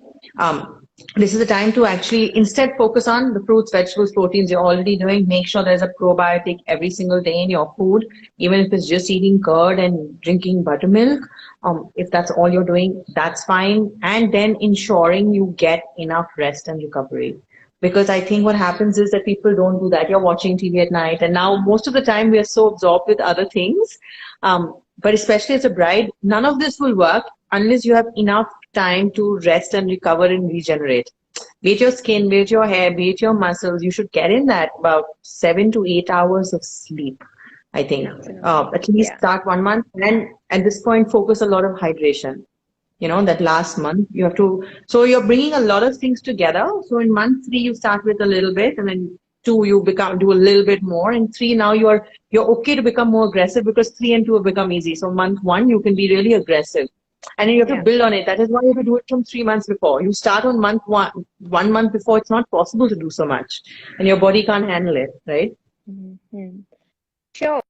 This is the time to actually instead focus on the fruits, vegetables, proteins you're already doing. Make sure there's a probiotic every single day in your food, even if it's just eating curd and drinking buttermilk. If that's all you're doing, that's fine. And then ensuring you get enough rest and recovery. Because I think what happens is that people don't do that. You're watching TV at night, and now most of the time we are so absorbed with other things. But especially as a bride, none of this will work unless you have enough time to rest and recover and regenerate. Be it your skin, be it your hair, be it your muscles, you should get in that about 7 to 8 hours of sleep, I think. Absolutely. At least Yeah. start 1 month, and at this point focus a lot of hydration. That last month so you're bringing a lot of things together. So in month 3 you start with a little bit, and then 2 you do a little bit more, and 3 now you're okay to become more aggressive, because 3 and 2 have become easy. So month 1 you can be really aggressive, and then you have to build on it. That is why you have to do it from 3 months before. You start on month 1 month before, it's not possible to do so much, and your body can't handle it, right? Sure.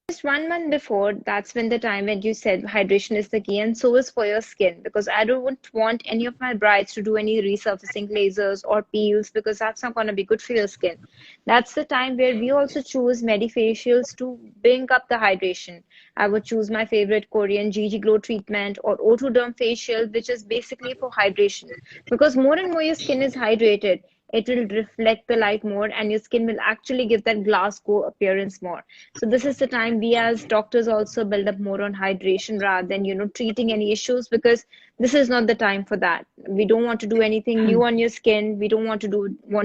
Just 1 month before, that's when the time when you said hydration is the key, and so is for your skin, because I don't want any of my brides to do any resurfacing lasers or peels, because that's not going to be good for your skin. That's the time where we also choose medifacials to bring up the hydration. I would choose my favorite Korean GG Glow treatment or O2 Derm facial, which is basically for hydration, because more and more your skin is hydrated, it will reflect the light more, and your skin will actually give that glass glow appearance more. So this is the time we as doctors also build up more on hydration rather than, treating any issues, because this is not the time for that. We don't want to do anything new on your skin. We don't want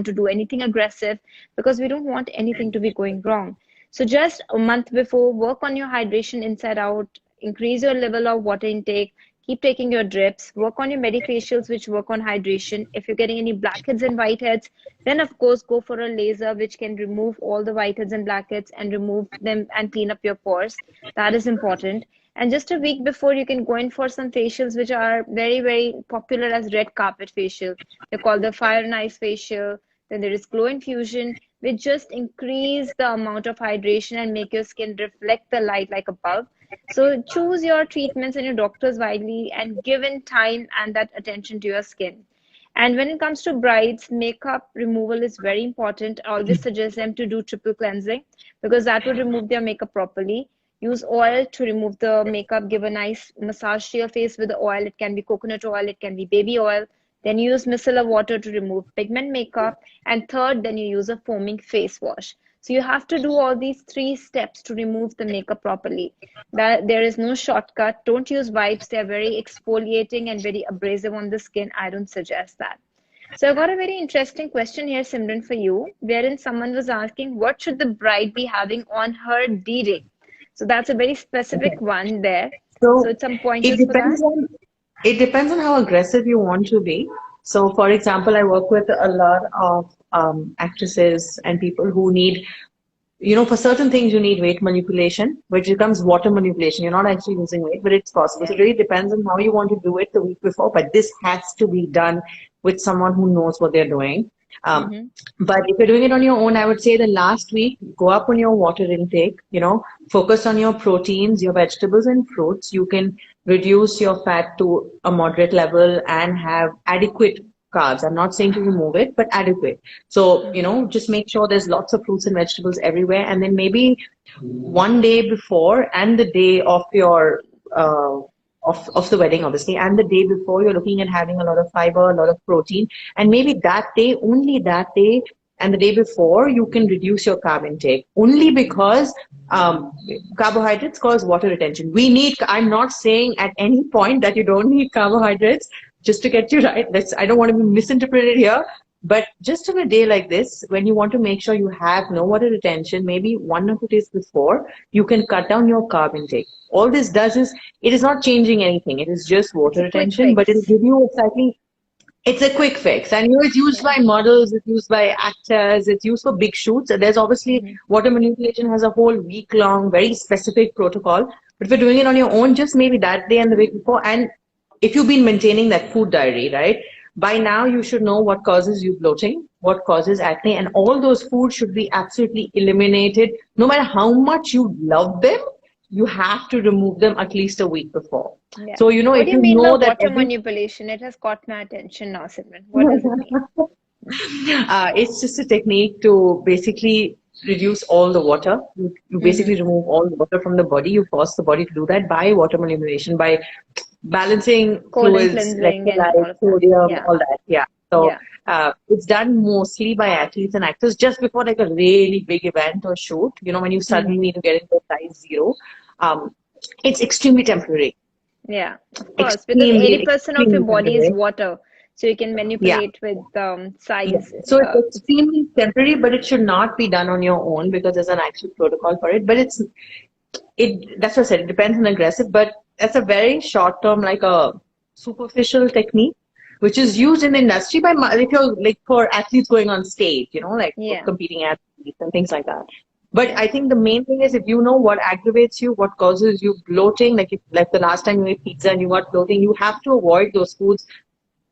to do anything aggressive, because we don't want anything to be going wrong. So just a month before, work on your hydration inside out, increase your level of water intake, keep taking your drips, work on your medifacials which work on hydration. If you're getting any blackheads and whiteheads, then of course go for a laser which can remove all the whiteheads and blackheads and remove them and clean up your pores. That is important. And just a week before, you can go in for some facials which are very, very popular as red carpet facial. They're called the fire and ice facial. Then there is glow infusion, which just increase the amount of hydration and make your skin reflect the light like a bulb. So choose your treatments and your doctors wisely, and give in time and that attention to your skin. And when it comes to brides, makeup removal is very important. I always suggest them to do triple cleansing, because that will remove their makeup properly. Use oil to remove the makeup. Give a nice massage to your face with the oil. It can be coconut oil, it can be baby oil. Then use micellar water to remove pigment makeup. And third, then you use a foaming face wash. So you have to do all these 3 steps to remove the makeup properly. There is no shortcut. Don't use wipes. They're very exfoliating and very abrasive on the skin. I don't suggest that. So I got a very interesting question here, Simran, for you, wherein someone was asking, what should the bride be having on her D-Day? So that's a very specific one there. So some pointers for that. It depends on how aggressive you want to be. So, for example, I work with a lot of actresses and people who need, for certain things you need weight manipulation, which becomes water manipulation. You're not actually losing weight, but it's possible. So it really depends on how you want to do it the week before. But this has to be done with someone who knows what they're doing. But if you're doing it on your own, I would say the last week, go up on your water intake, focus on your proteins, your vegetables and fruits. You can reduce your fat to a moderate level and have adequate carbs. I'm not saying to remove it, but adequate. So, just make sure there's lots of fruits and vegetables everywhere. And then maybe one day before and the day of your, of the wedding, obviously, and the day before, you're looking at having a lot of fiber, a lot of protein, and maybe that day, only that day, and the day before, you can reduce your carb intake, only because carbohydrates cause water retention. I'm not saying at any point that you don't need carbohydrates, just to get you right. I don't want to be misinterpreted here. But just on a day like this, when you want to make sure you have no water retention, maybe 1 or 2 days before, you can cut down your carb intake. All this does is, it is not changing anything. It is just water retention, but it will give you it's a quick fix. And it's used by models, it's used by actors, it's used for big shoots. There's obviously, water manipulation has a whole week-long, very specific protocol. But if you're doing it on your own, just maybe that day and the week before, and if you've been maintaining that food diary, right? By now, you should know what causes you bloating, what causes acne, and all those foods should be absolutely eliminated. No matter how much you love them, you have to remove them at least a week before. Yeah. So, what if do you you mean know by that water manipulation? It has caught my attention now, Simran. What does it mean? It's just a technique to basically reduce all the water. You basically remove all the water from the body. You force the body to do that by water manipulation, by balancing Colon fluids, cleansing and all electrolytes, of that. sodium, Yeah. all that. Yeah. So it's done mostly by athletes and actors just before like a really big event or shoot. When you suddenly need to get into size 0, it's extremely temporary. Yeah, of course, because 80% of your body is water, so you can manipulate with size. So it's extremely temporary, but it should not be done on your own because there's an actual protocol for it. But that's what I said, it depends on aggressive, but that's a very short term, like a superficial technique, which is used in the industry by, if you're like for athletes going on stage, like for Yeah. competing athletes and things like that. But Yeah. I think the main thing is if you know what aggravates you, what causes you bloating, like the last time you ate pizza and you got bloating, you have to avoid those foods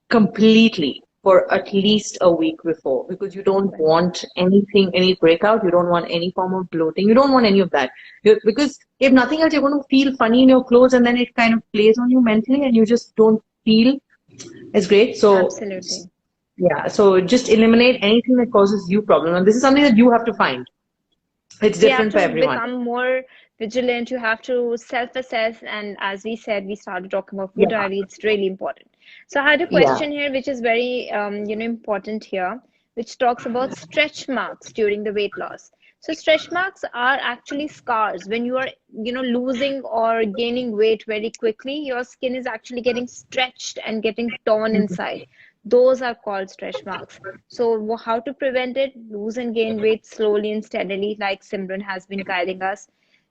completely for at least a week before, because you don't Right. want anything, any breakout, you don't want any form of bloating, you don't want any of that. Because if nothing else, you're going to feel funny in your clothes, and then it kind of plays on you mentally and you just don't feel as great. So Absolutely. yeah, so just eliminate anything that causes you problem, and this is something that you have to find. It's You have different for to everyone. become more vigilant. You have to self-assess. And as we said, we started talking about food Yeah, diary. It's really important. So I had a yeah. question here, which is very, important here, which talks about stretch marks during the weight loss. So stretch marks are actually scars. When you are, losing or gaining weight very quickly, your skin is actually getting stretched and getting torn inside. Those are called stretch marks. So how to prevent it? Lose and gain weight slowly and steadily, like Simran has been guiding us.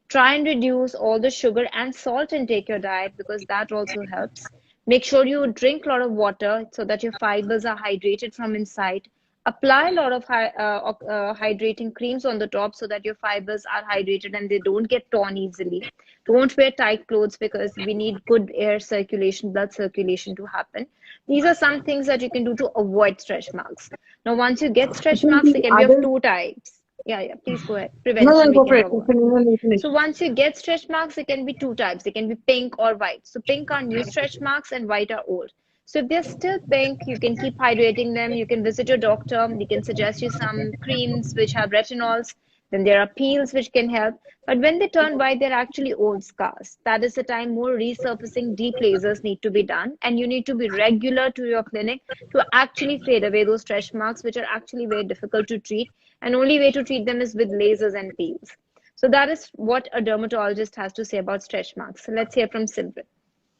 Try and reduce all the sugar and salt intake your diet, because that also helps. Make sure you drink a lot of water so that your fibers are hydrated from inside. Apply a lot of hydrating creams on the top so that your fibers are hydrated and they don't get torn easily. Don't wear tight clothes, because we need good air circulation, blood circulation to happen. These are some things that you can do to avoid stretch marks. Now, once you get I stretch think marks, they the can be of other, two types. Yeah, yeah, please go ahead. no, Prevention, no, we go for can it. talk about. So once you get stretch marks, they can be two types. They can be pink or white. So pink are new stretch marks and white are old. So if they're still pink, you can keep hydrating them. You can visit your doctor. They can suggest you some creams which have retinols. Then there are peels which can help. But when they turn white, they're actually old scars. That is the time more resurfacing deep lasers need to be done. And you need to be regular to your clinic to actually fade away those stretch marks, which are actually very difficult to treat. And only way to treat them is with lasers and peels. So that is what a dermatologist has to say about stretch marks. So let's hear from Simran.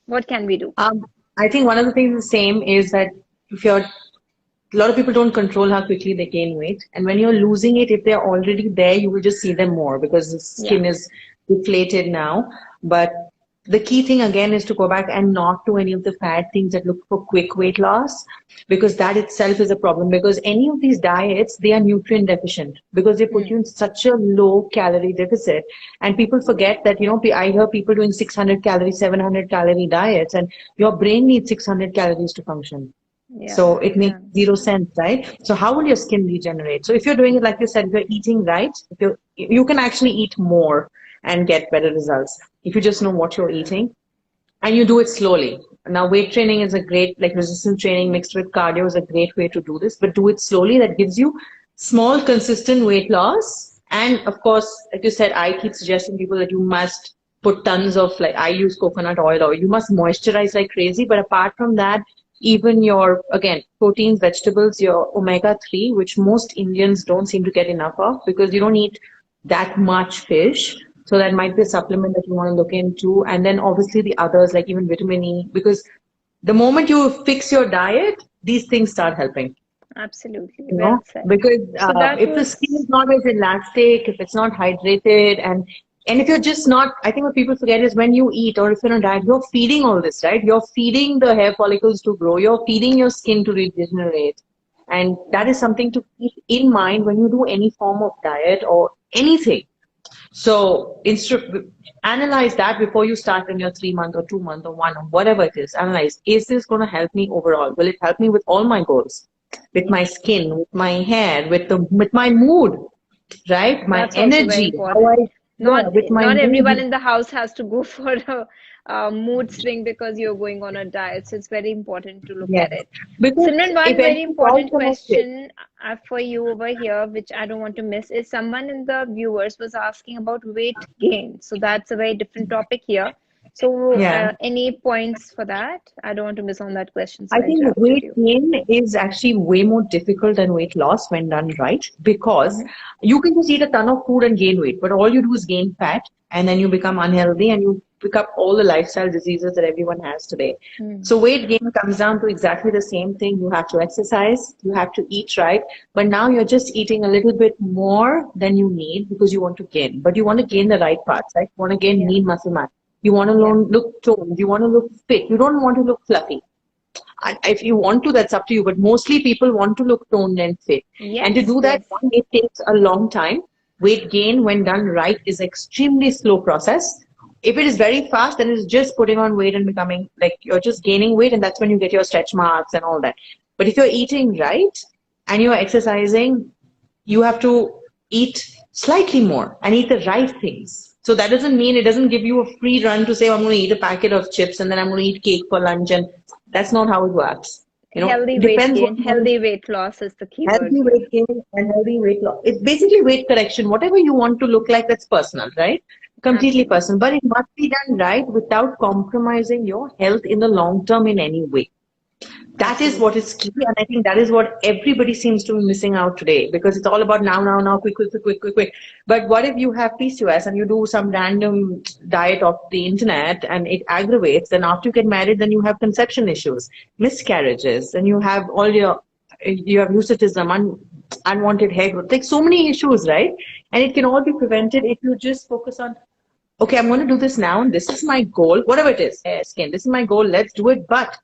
What can we do? Um, I think one of the things the same is that if you're a lot of people don't control how quickly they gain weight. And when you're losing it, if they're already there, you will just see them more because the Yeah, skin is deflated now. But the key thing again is to go back and not do any of the fad things that look for quick weight loss, because that itself is a problem. Because any of these diets, they are nutrient deficient because they put you in such a low calorie deficit. And people forget that, I hear people doing 600 calorie, 700 calorie diets, and your brain needs 600 calories to function. yeah, So it makes yeah. zero sense, right? So how will your skin regenerate? So if you're doing it like you said, if you're eating right, if you can actually eat more and get better results if you just know what you're eating and you do it slowly. Now, weight training is a great, like resistance training mixed with cardio is a great way to do this, but do it slowly. That gives you small, consistent weight loss. And of course, like you said, I keep suggesting people that you must put tons of, like I use coconut oil, or you must moisturize like crazy. But apart from that, even your, again, proteins, vegetables, your omega-3, which most Indians don't seem to get enough of because you don't eat that much fish. So that might be a supplement that you want to look into. And then obviously the others, like even vitamin E, because the moment you fix your diet, these things start helping. Absolutely. Well said. Because So that if the skin was, is not as elastic, if it's not hydrated, and if you're just not, I think what people forget is when you eat or if you're on a diet, you're feeding all this, right? You're feeding the hair follicles to grow. You're feeding your skin to regenerate. And that is something to keep in mind when you do any form of diet or anything. So analyze that before you start in your 3 month or 2 month or one or whatever it is. Analyze, is this going to help me overall? Will it help me with all my goals? With yeah, my skin, with my hair, with my mood, right? My that's also very energy, how I, important. yeah, Not with my not everyone mood. in the house has to go for a mood swing because you're going on a diet. So it's very important to look Yes. at it. Because Simran, one very eventually it's all important connected. question for you over here, which I don't want to miss, is someone in the viewers was asking about weight gain. So that's a very different topic here. So Yeah. any points for that? I don't want to miss on that question, so I I think interrupted weight you. gain is actually way more difficult than weight loss when done right, because Hmm. you can just eat a ton of food and gain weight, but all you do is gain fat and then you become unhealthy and you pick up all the lifestyle diseases that everyone has today. So weight gain comes down to exactly the same thing. You have to exercise, you have to eat right, but now you're just eating a little bit more than you need because you want to gain. But you want to gain the right parts, right? You want to gain lean muscle mass. You want to look toned. You want to look fit. You don't want to look fluffy. And if you want to, that's up to you. But mostly people want to look toned and fit. And to do that, one, it takes a long time. Weight gain, when done right, is extremely slow process. If it is very fast, then it's just putting on weight and becoming like you're just gaining weight, and that's when you get your stretch marks and all that. But if you're eating right and you're exercising, you have to eat slightly more and eat the right things. So that doesn't mean, it doesn't give you a free run to say, I'm going to eat a packet of chips and then I'm going to eat cake for lunch, and that's not how it works. You know, healthy weight gain, healthy weight loss is the key word. Healthy weight gain and healthy weight loss. It's basically weight correction. Whatever you want to look like, that's personal, right? Completely personal. But it must be done right without compromising your health in the long term in any way. That is what is key, and I think that is what everybody seems to be missing out today, because it's all about now, quick. But what if you have PCOS and you do some random diet off the internet and it aggravates, then after you get married, then you have conception issues, miscarriages, and you have hirsutism, unwanted hair growth, like so many issues, right? And it can all be prevented if you just focus on, okay, I'm going to do this now, and this is my goal, whatever it is, hair, skin, this is my goal, let's do it, but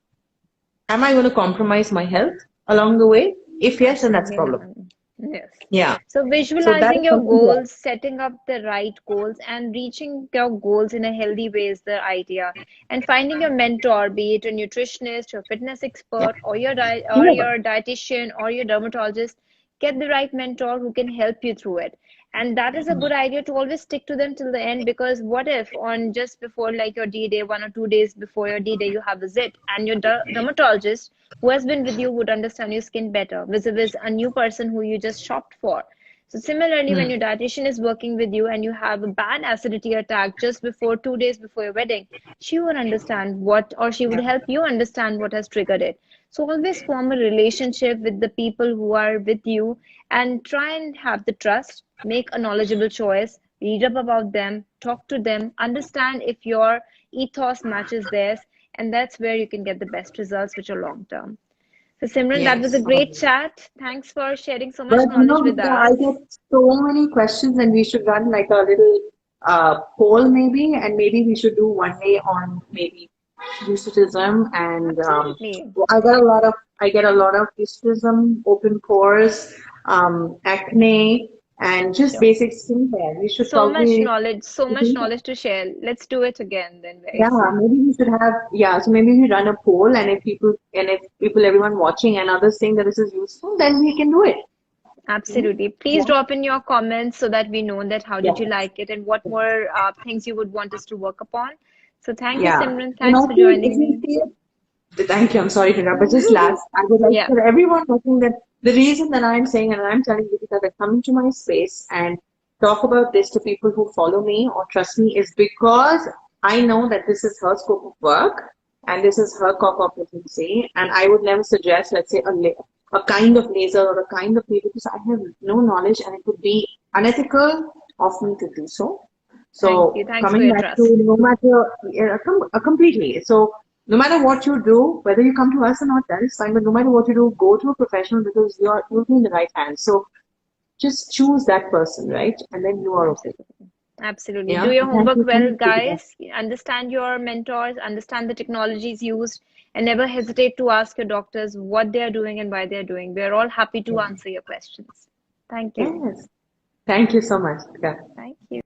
am I going to compromise my health along the way? If yes, then that's a problem. Yes. Yeah. So visualizing your goals, setting up the right goals, and reaching your goals in a healthy way is the idea. And finding your mentor, be it a nutritionist, your fitness expert, or your dietitian, or your dermatologist, get the right mentor who can help you through it. And that is a good idea to always stick to them till the end, because what if on just before like your D-Day, 1 or 2 days before your D-Day, you have a zit, and your dermatologist who has been with you would understand your skin better, vis-a-vis a new person who you just shopped for. So similarly, when your dietitian is working with you and you have a bad acidity attack just before 2 days before your wedding, she would understand she would help you understand what has triggered it. So always form a relationship with the people who are with you and try and have the trust, make a knowledgeable choice, read up about them, talk to them, understand if your ethos matches theirs, and that's where you can get the best results which are long term. So Simran, that was a great chat. Thanks for sharing so much knowledge with us. I get so many questions, and we should run like a little poll maybe, and maybe we should do one day on maybe hirsutism, and I get a lot of hirsutism, open pores, acne, and just basic skincare. We should so much knowledge to share. Let's do it again then. Maybe we should have so maybe we run a poll, and if people everyone watching and others saying that this is useful, then we can do it. Absolutely. Please drop in your comments so that we know that how did you like it and what more things you would want us to work upon. So thank you, Simran. Thanks for joining me. Thank you. I'm sorry to interrupt, but just last, I would like for everyone watching that the reason that I'm saying, and I'm telling you because I come into my space and talk about this to people who follow me or trust me, is because I know that this is her scope of work and this is her core competency, and I would never suggest, let's say, a kind of laser or a kind of paper, because I have no knowledge and it would be unethical of me to do so. So coming back to no matter completely. So no matter what you do, whether you come to us or not, that is fine. But no matter what you do, go to a professional, because you'll be in the right hands. So just choose that person, right? And then you are okay. Absolutely. Yeah? Do your homework well, guys. Understand your mentors, understand the technologies used, and never hesitate to ask your doctors what they are doing and why they are doing. We are all happy to answer your questions. Thank you. Yes. Thank you so much. Thank you.